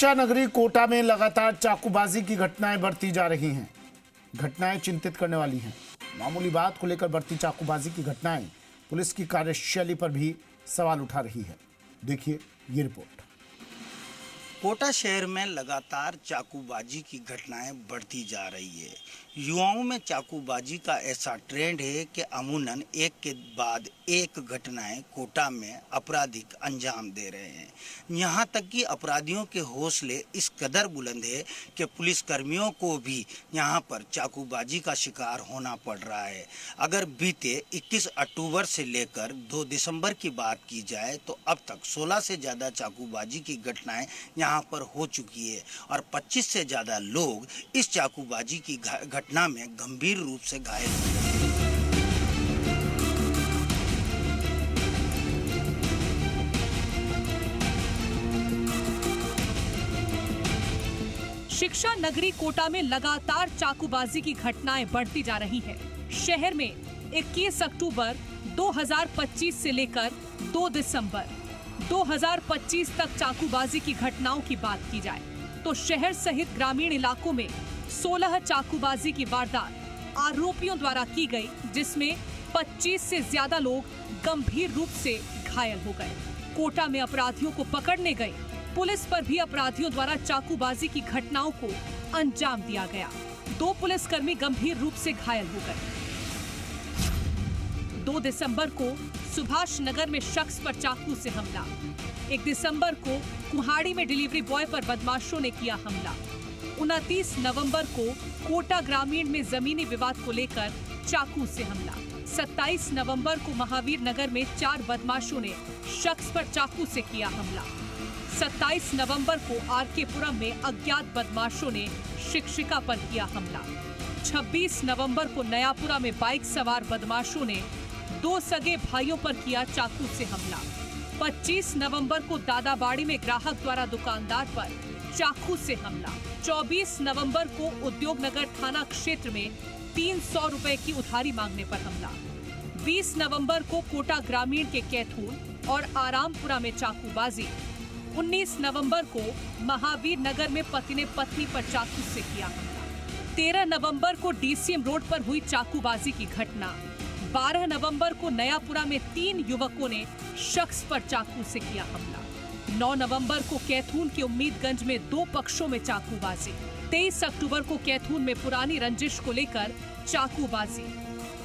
शिक्षा नगरी कोटा में लगातार चाकूबाजी की घटनाएं बढ़ती जा रही हैं। घटनाएं चिंतित करने वाली हैं। मामूली बात को लेकर बढ़ती चाकूबाजी की घटनाएं पुलिस की कार्यशैली पर भी सवाल उठा रही है। देखिए ये रिपोर्ट। कोटा शहर में लगातार चाकूबाजी की घटनाएं बढ़ती जा रही है। युवाओं में चाकूबाजी का ऐसा ट्रेंड है कि अमूनन एक के बाद एक घटनाएं कोटा में आपराधिक अंजाम दे रहे हैं। यहां तक कि अपराधियों के हौसले इस कदर बुलंद है कि पुलिसकर्मियों को भी यहां पर चाकूबाजी का शिकार होना पड़ रहा है। अगर बीते 21 अक्टूबर से लेकर 2 दिसंबर की बात की जाए तो अब तक 16 से ज़्यादा चाकूबाजी की घटनाएं यहाँ पर हो चुकी है और 25 से ज़्यादा लोग इस चाकूबाजी की घटना में गंभीर रूप से घायल हुए। शिक्षा नगरी कोटा में लगातार चाकूबाजी की घटनाएं बढ़ती जा रही है। शहर में 21 अक्टूबर 2025 से लेकर 2 दिसंबर 2025 तक चाकूबाजी की घटनाओं की बात की जाए तो शहर सहित ग्रामीण इलाकों में 16 चाकूबाजी की वारदात आरोपियों द्वारा की गई, जिसमें 25 से ज्यादा लोग गंभीर रूप से घायल हो गए। कोटा में अपराधियों को पकड़ने गई पुलिस पर भी अपराधियों द्वारा चाकूबाजी की घटनाओं को अंजाम दिया गया। 2 पुलिसकर्मी गंभीर रूप से घायल हो गए। 2 दिसंबर को सुभाष नगर में शख्स पर चाकू से हमला। 1 दिसंबर को कुहाड़ी में डिलीवरी बॉय पर बदमाशों ने किया हमला। 29 नवंबर को कोटा ग्रामीण में जमीनी विवाद को लेकर चाकू से हमला। 27 नवंबर को महावीर नगर में 4 बदमाशों ने शख्स पर चाकू से किया हमला। 27 नवंबर को आरकेपुरम में अज्ञात बदमाशों ने शिक्षिका पर किया हमला। 26 नवंबर को नयापुरा में बाइक सवार बदमाशों ने 2 सगे भाइयों पर किया चाकू से हमला। 25 नवंबर को दादाबाड़ी में ग्राहक द्वारा दुकानदार पर चाकू से हमला। 24 नवंबर को उद्योग नगर थाना क्षेत्र में 300 रुपए की उधारी मांगने पर हमला। 20 नवंबर को कोटा ग्रामीण के कैथून और आरामपुरा में चाकूबाजी। 19 नवंबर को महावीर नगर में पति ने पत्नी पर चाकू से किया हमला। 13 नवंबर को डीसीएम रोड पर हुई चाकूबाजी की घटना। 12 नवंबर को नयापुरा में 3 युवकों ने शख्स पर चाकू से किया हमला। 9 नवंबर को कैथून के उम्मीदगंज में 2 पक्षों में चाकूबाजी। 23 अक्टूबर को कैथून में पुरानी रंजिश को लेकर चाकूबाजी।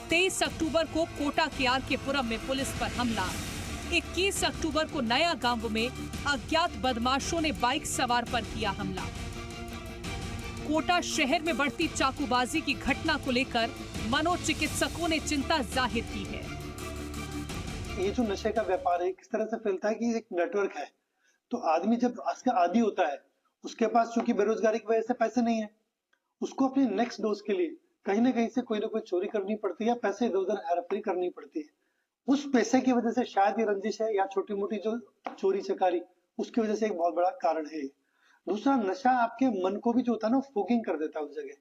23 अक्टूबर को कोटा के आरकेपुरम में पुलिस पर हमला। 21 अक्टूबर को नया गांव में अज्ञात बदमाशों ने बाइक सवार पर किया हमला। कोटा शहर में बढ़ती चाकूबाजी की घटना को लेकर मनोचिकित्सकों ने चिंता जाहिर की है। ये जो नशे का व्यापार है किस तरह से फैलता है कि एक नेटवर्क है, तो आदमी जब इसका आदी होता है, उसके पास चूंकि बेरोजगारी की वजह से पैसे नहीं है, उसको अपने नेक्स्ट डोज के लिए कहीं ना कहीं से कोई ना कोई चोरी करनी पड़ती है या पैसे इधर उधर हेराफेरी करनी पड़ती है। उस पैसे की वजह से शायद ये रंजिश है या छोटी मोटी जो चोरी चकारी, उसकी वजह से एक बहुत बड़ा कारण है। दूसरा, नशा आपके मन को भी जो होता है ना, फोगिंग कर देता है। उस जगह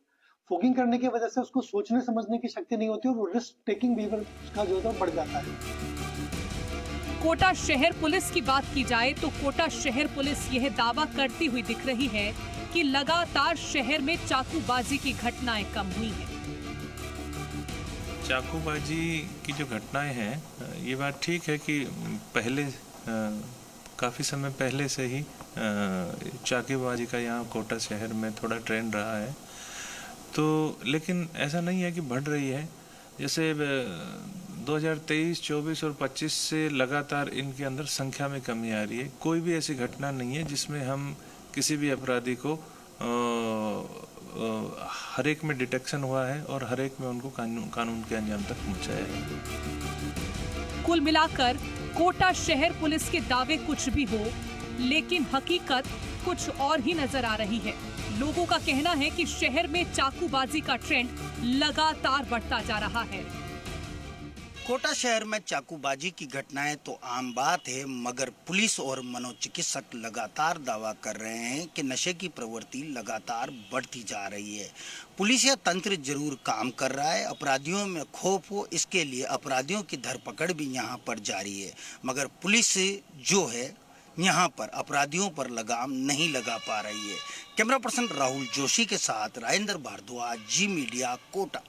फोगिंग करने की वजह से उसको सोचने समझने की शक्ति नहीं होती और वो रिस्क टेकिंग बिहेवियर उसका जो है बढ़ जाता है। कोटा शहर पुलिस की बात की जाए तो कोटा शहर पुलिस यह दावा करती हुई दिख रही है कि लगातार शहर में चाकूबाजी की घटनाएं कम हुई हैं। चाकूबाजी की जो घटनाएं हैं, ये बात ठीक है कि पहले काफ़ी समय पहले से ही चाकूबाजी का यहाँ कोटा शहर में थोड़ा ट्रेंड रहा है, तो लेकिन ऐसा नहीं है कि बढ़ रही है। जैसे 2023, 24 और 25 से लगातार इनके अंदर संख्या में कमी आ रही है। कोई भी ऐसी घटना नहीं है जिसमें हम किसी भी अपराधी को हर एक में डिटेक्शन हुआ है और हर एक में उनको कानून के अंजाम तक पहुंचाया है। कुल मिलाकर कोटा शहर पुलिस के दावे कुछ भी हो, लेकिन हकीकत कुछ और ही नजर आ रही है। लोगों का कहना है कि शहर में चाकूबाजी का ट्रेंड लगातार बढ़ता जा रहा है। कोटा शहर में चाकूबाजी की घटनाएं तो आम बात है, मगर पुलिस और मनोचिकित्सक लगातार दावा कर रहे हैं कि नशे की प्रवृत्ति लगातार बढ़ती जा रही है। पुलिस या तंत्र जरूर काम कर रहा है, अपराधियों में खौफ हो इसके लिए अपराधियों की धरपकड़ भी यहां पर जारी है, मगर पुलिस जो है यहाँ पर अपराधियों पर लगाम नहीं लगा पा रही है। कैमरा पर्सन राहुल जोशी के साथ राजेंद्र भारद्वाज, जी मीडिया, कोटा।